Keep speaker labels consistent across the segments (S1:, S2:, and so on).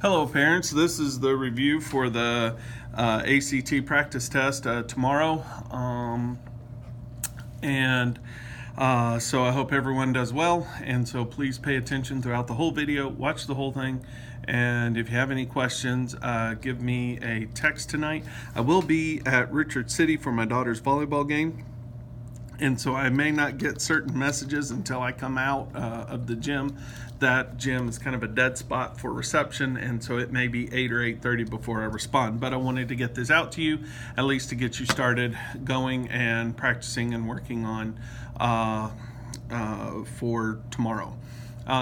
S1: Hello parents, this is the review for the ACT practice test tomorrow, so I hope everyone does well, and so please pay attention throughout the whole video, watch the whole thing, and if you have any questions, give me a text tonight. I will be at Richard City for my daughter's volleyball game, and so I may not get certain messages until I come out of the gym. That gym is kind of a dead spot for reception, and so it may be 8 or 8:30 before I respond. But I wanted to get this out to you, at least to get you started going and practicing and working on for tomorrow.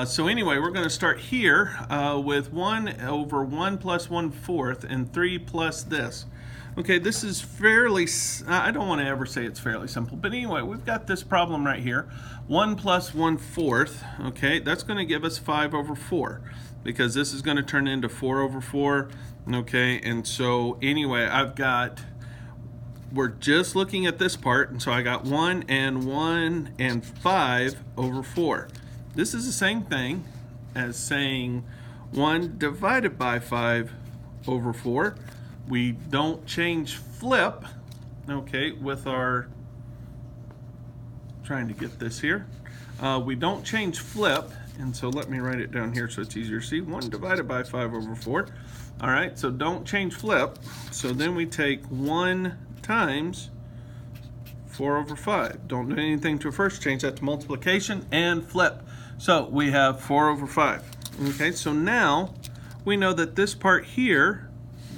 S1: So anyway, we're going to start here with 1 over 1 plus 1/4 and 3 plus this. Okay, this is fairly, I don't want to ever say it's fairly simple, but anyway, we've got this problem right here. 1 plus 1/4, okay, that's going to give us 5 over 4, because this is going to turn into 4 over 4, okay, and so anyway, we're just looking at this part, and so I got 1 and 5 over 4. This is the same thing as saying 1 divided by 5 over 4. We don't change flip, okay, with our, trying to get this here. We don't change flip, and so let me write it down here so it's easier to see. 1 divided by 5 over 4. All right, so don't change flip. So then we take 1 times 4 over 5. Don't do anything to first, change that to multiplication and flip. So we have 4 over 5. Okay, so now we know that this part here,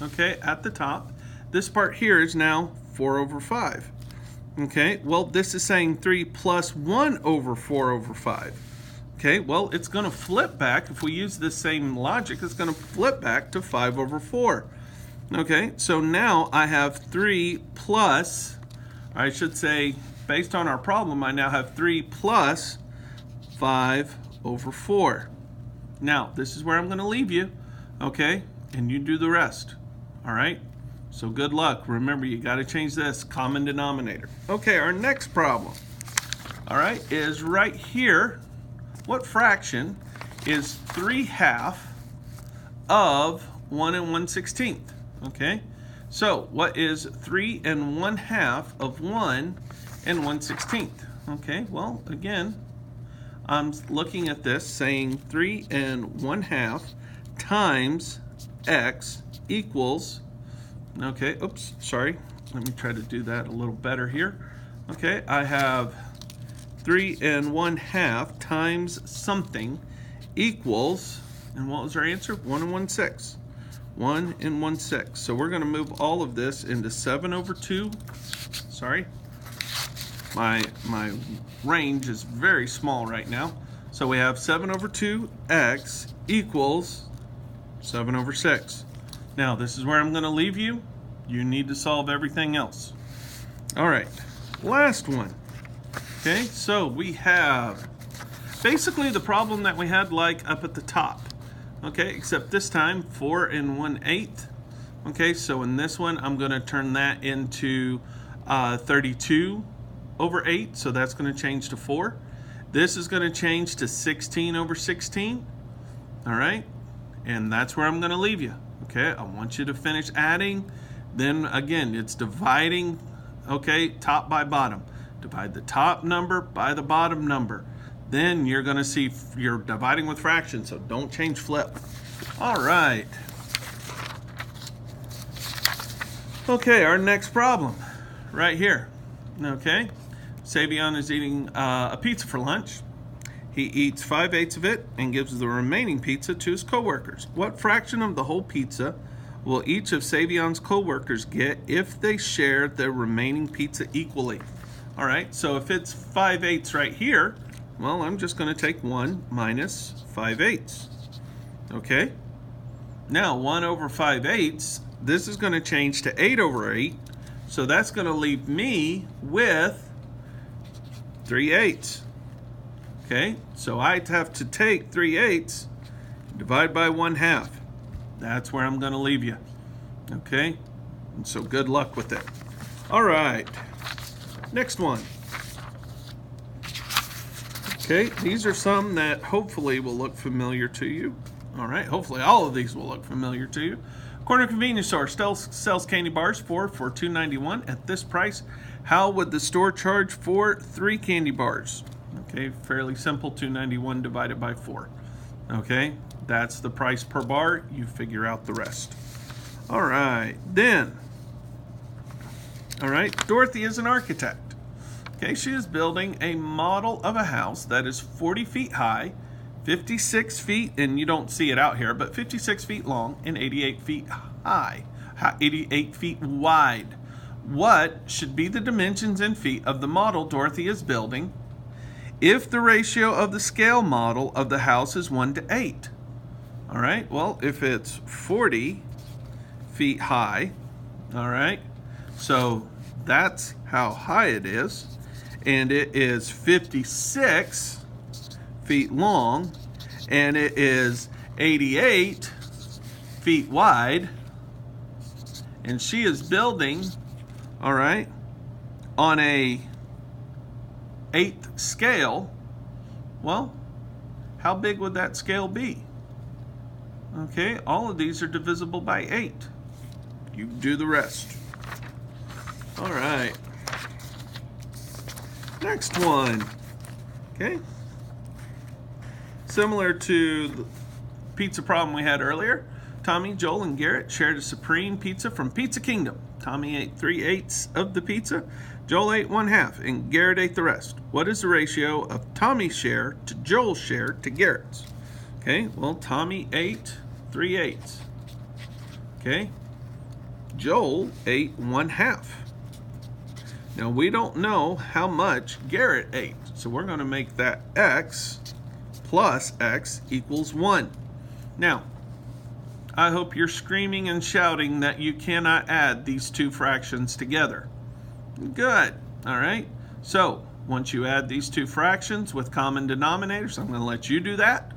S1: okay, at the top, this part here is now 4 over 5. Okay, well, this is saying 3 plus 1 over 4 over 5. Okay, well, it's going to flip back. If we use this same logic, it's going to flip back to 5 over 4. Okay, so now I have 3 plus, I should say, based on our problem, I now have 3 plus 5 over 4. Now, this is where I'm going to leave you, okay, and you do the rest. All right, so good luck. Remember, you got to change this common denominator. Okay, our next problem, all right, is right here. What fraction is 3/2 of 1 and 1/16? Okay, so what is 3 and 1/2 of 1 and 1/16? Okay, well, again, I'm looking at this saying 3 and 1/2 times x equals, okay, oops, sorry, let me try to do that a little better here. Okay, I have 3 and 1/2 times something equals, and what was our answer? 1 and 1/6. 1 and 1/6. So we're going to move all of this into 7 over 2. Sorry, my range is very small right now. So we have 7 over 2 x equals 7 over 6. Now, this is where I'm going to leave you. You need to solve everything else. All right, last one. Okay, so we have basically the problem that we had like up at the top. Okay, except this time 4 and 1/8. Okay, so in this one, I'm going to turn that into 32 over 8. So that's going to change to 4. This is going to change to 16 over 16. All right, and that's where I'm going to leave you. Okay, I want you to finish adding. Then again, it's dividing, okay, top by bottom. Divide the top number by the bottom number. Then you're going to see you're dividing with fractions, so don't change flip. All right. Okay, our next problem right here. Okay, Savion is eating a pizza for lunch. He eats 5/8 of it and gives the remaining pizza to his coworkers. What fraction of the whole pizza will each of Savion's coworkers get if they share the remaining pizza equally? All right, so if it's 5/8 right here, well, I'm just going to take 1 minus 5/8. Okay, now 1 over 5/8, this is going to change to 8 over 8, so that's going to leave me with 3/8. Okay, so I have to take 3/8, divide by 1/2. That's where I'm going to leave you. Okay, and so good luck with it. All right, next one. Okay, these are some that hopefully will look familiar to you. All right, hopefully all of these will look familiar to you. Corner convenience store still sells candy bars for $2.91 at this price. How would the store charge for 3 candy bars? Okay, fairly simple, $2.91 divided by 4. Okay, that's the price per bar. You figure out the rest. All right, then. All right, Dorothy is an architect. Okay, she is building a model of a house that is 40 feet high, 56 feet, and you don't see it out here, but 56 feet long and 88 feet high, 88 feet wide. What should be the dimensions in feet of the model Dorothy is building if the ratio of the scale model of the house is 1:8? All right, well, if it's 40 feet high, all right, so that's how high it is, and it is 56 feet long, and it is 88 feet wide, and she is building, all right, on a 1/8 scale. Well, how big would that scale be? Okay, all of these are divisible by 8. You do the rest. All right. Next one. Okay. Similar to the pizza problem we had earlier, Tommy, Joel, and Garrett shared a supreme pizza from Pizza Kingdom. Tommy ate 3/8 of the pizza, Joel ate 1/2, and Garrett ate the rest. What is the ratio of Tommy's share to Joel's share to Garrett's? Okay, well, Tommy ate 3/8. Okay, Joel ate 1/2. Now, we don't know how much Garrett ate, so we're going to make that x plus x equals 1. Now, I hope you're screaming and shouting that you cannot add these two fractions together. Good. All right. So, once you add these two fractions with common denominators, I'm going to let you do that.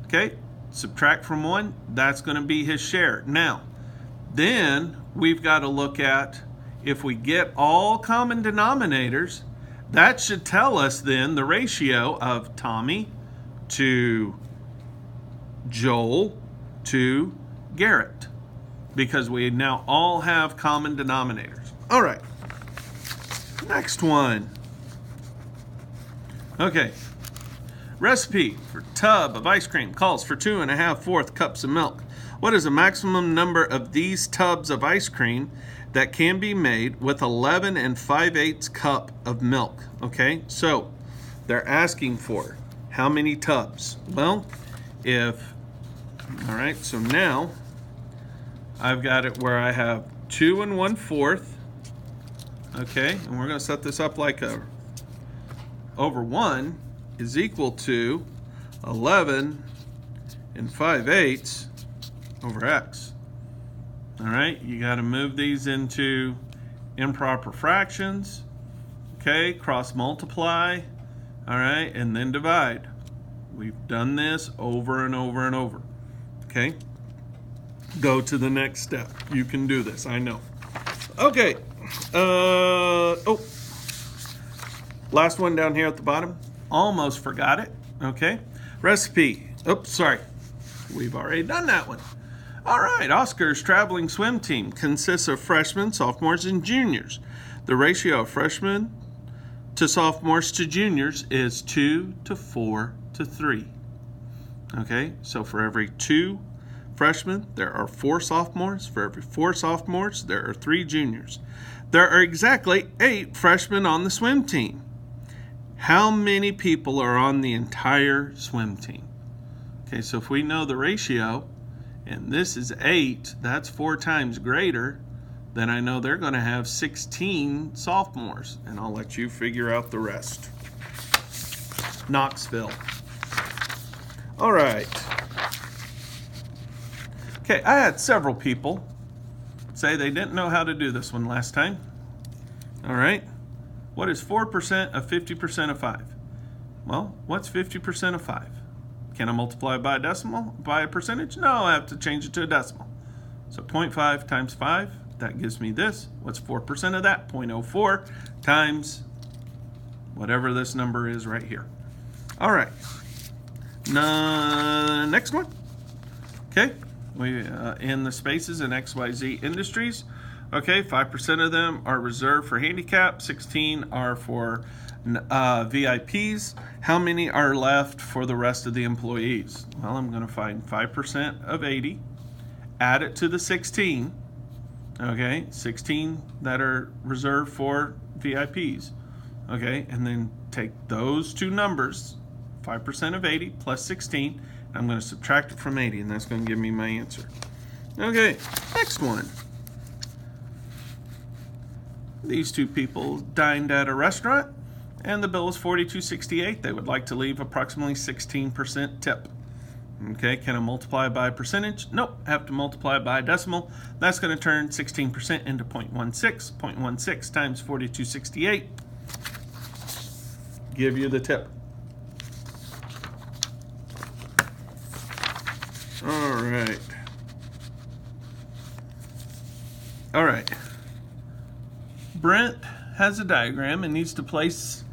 S1: Okay. Subtract from 1. That's going to be his share. Now, then we've got to look at if we get all common denominators, that should tell us then the ratio of Tommy to Joel to Garrett, because we now all have common denominators. All right, next one. Okay, recipe for tub of ice cream calls for 2 1/2 cups of milk. What is the maximum number of these tubs of ice cream that can be made with 11 5/8 cup of milk? Okay, so they're asking for how many tubs? Well, all right, so now I've got it where I have 2 1/4. Okay, and we're going to set this up like over 1 is equal to 11 5/8 over x. All right, you got to move these into improper fractions. Okay, cross multiply. All right, and then divide. We've done this over and over and over. Okay, go to the next step. You can do this, I know. Okay, last one down here at the bottom. Almost forgot it. Okay, recipe. Oops, sorry. We've already done that one. All right, Oscar's traveling swim team consists of freshmen, sophomores, and juniors. The ratio of freshmen to sophomores to juniors is 2 to 4 to 3. Okay, so for every 2 freshmen, there are 4 sophomores. For every 4 sophomores, there are 3 juniors. There are exactly 8 freshmen on the swim team. How many people are on the entire swim team? Okay, so if we know the ratio, and this is 8, that's 4 times greater, then I know they're going to have 16 sophomores, and I'll let you figure out the rest. Knoxville. All right. Okay, I had several people say they didn't know how to do this one last time. All right. What is 4% of 50% of 5? Well, what's 50% of 5? Can I multiply by a decimal, by a percentage? No, I have to change it to a decimal. So 0.5 times 5, that gives me this. What's 4% of that? 0.04 times whatever this number is right here. All right. Next one. Okay, we in the spaces in XYZ Industries. Okay, 5% of them are reserved for handicap, 16 are for VIPs. How many are left for the rest of the employees? Well, I'm going to find 5% of 80, add it to the 16. Okay, 16 that are reserved for VIPs. Okay, and then take those two numbers, 5% of 80 plus 16, and I'm going to subtract it from 80, and that's going to give me my answer. Okay, next one. These two people dined at a restaurant, and the bill was $42.68. They would like to leave approximately 16% tip. Okay, can I multiply by percentage? Nope, have to multiply by decimal. That's going to turn 16% into 0.16. 0.16 times 42.68 give you the tip. All right. All right. Brent has a diagram and needs to place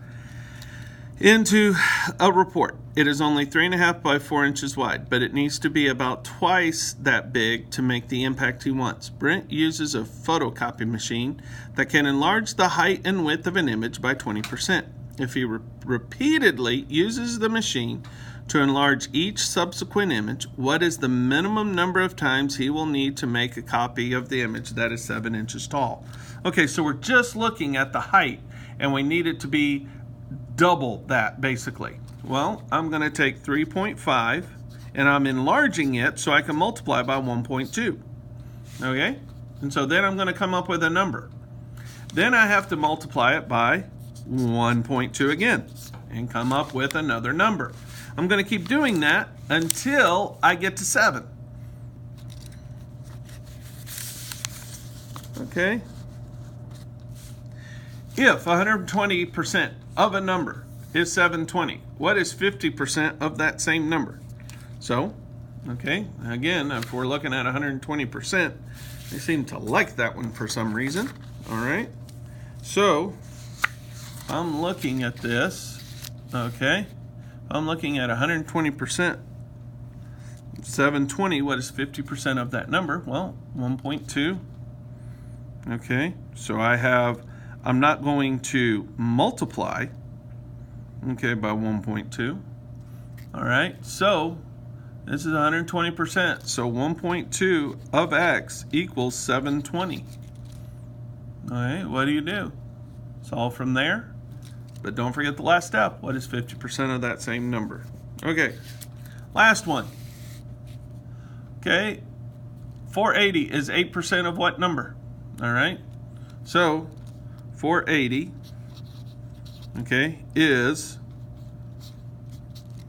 S1: into a report. It is only 3.5 by 4 inches wide, but it needs to be about twice that big to make the impact he wants. Brent uses a photocopy machine that can enlarge the height and width of an image by 20%. If he repeatedly uses the machine to enlarge each subsequent image, what is the minimum number of times he will need to make a copy of the image that is 7 inches tall? Okay, so we're just looking at the height, and we need it to be double that, basically. Well, I'm going to take 3.5, and I'm enlarging it so I can multiply by 1.2. Okay? And so then I'm going to come up with a number. Then I have to multiply it by 1.2 again, and come up with another number. I'm going to keep doing that until I get to 7. Okay? If 120% of a number is 720, what is 50% of that same number? So, okay, again, if we're looking at 120%, they seem to like that one for some reason. All right, so I'm looking at this, okay, I'm looking at 120%, 720, what is 50% of that number? Well, 1.2, okay, so I'm not going to multiply, okay, by 1.2. All right, so this is 120%. So 1.2 of x equals 720. All right, what do? Solve from there. But don't forget the last step. What is 50% of that same number? Okay, last one. Okay, 480 is 8% of what number? All right, so 480, okay, is,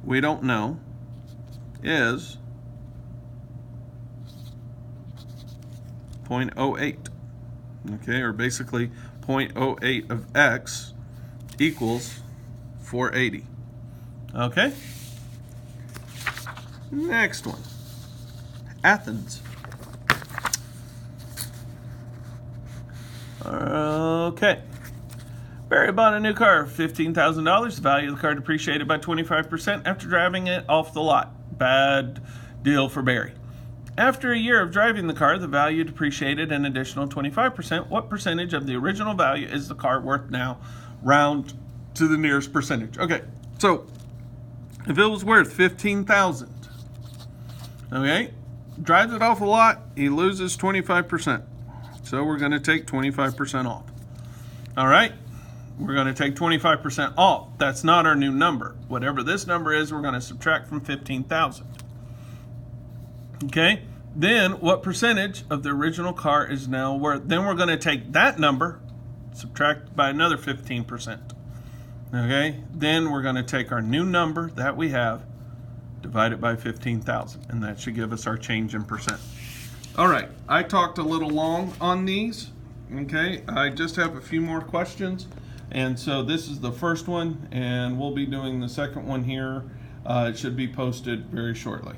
S1: we don't know, is 0.08, okay, or basically 0.08 of x equals 480, okay? Next one, Athens. Okay. Barry bought a new car, $15,000. The value of the car depreciated by 25% after driving it off the lot. Bad deal for Barry. After a year of driving the car, the value depreciated an additional 25%. What percentage of the original value is the car worth now? Round to the nearest percentage. Okay, so if it was worth $15,000, okay, drives it off the lot, he loses 25%. So we're going to take 25% off. All right, we're going to take 25% off. That's not our new number. Whatever this number is, we're going to subtract from 15,000. Okay, then what percentage of the original car is now worth? Then we're going to take that number, subtract by another 15%. Okay, then we're going to take our new number that we have, divide it by 15,000, and that should give us our change in percent. All right, I talked a little long on these, okay? I just have a few more questions, and so this is the first one, and we'll be doing the second one here. It should be posted very shortly.